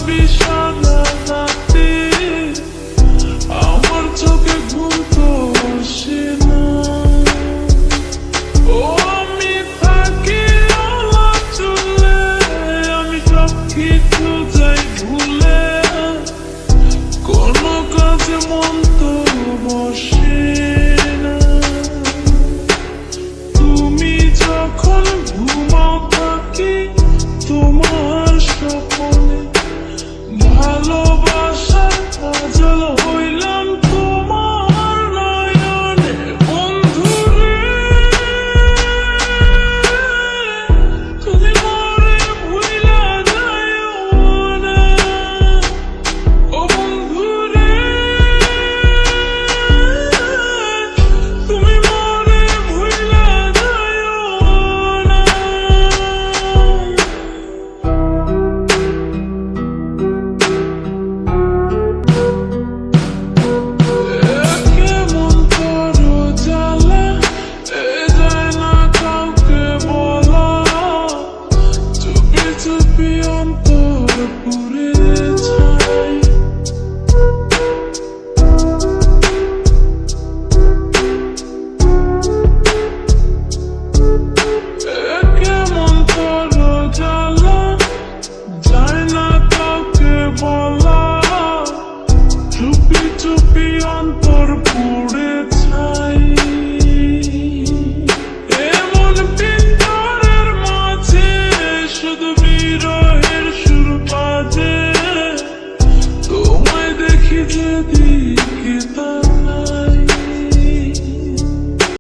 ভাবি সারা রাতে, আমার চোখে ঘুম তো আসে না। ও আমি থাকি আলা চলে, আমি সব কিছু যাই ভুলে, কোনো কাজে মন তো বসে না। তুমি যখন ঘুমাও থাকি তোমার স্বপ্নে, ভালোবাসার কাজল হইলাম তোমার নয়নে। বন্ধুরে তুমি মরে ভুইলা যাইও না, ও বন্ধুরে তুমি মরে ভুইলা যাইও না। কেমন করো জ্বালা, এ যায় না কাউকে বলা, চুপি চুপি অন্তর পুড়ে যায়।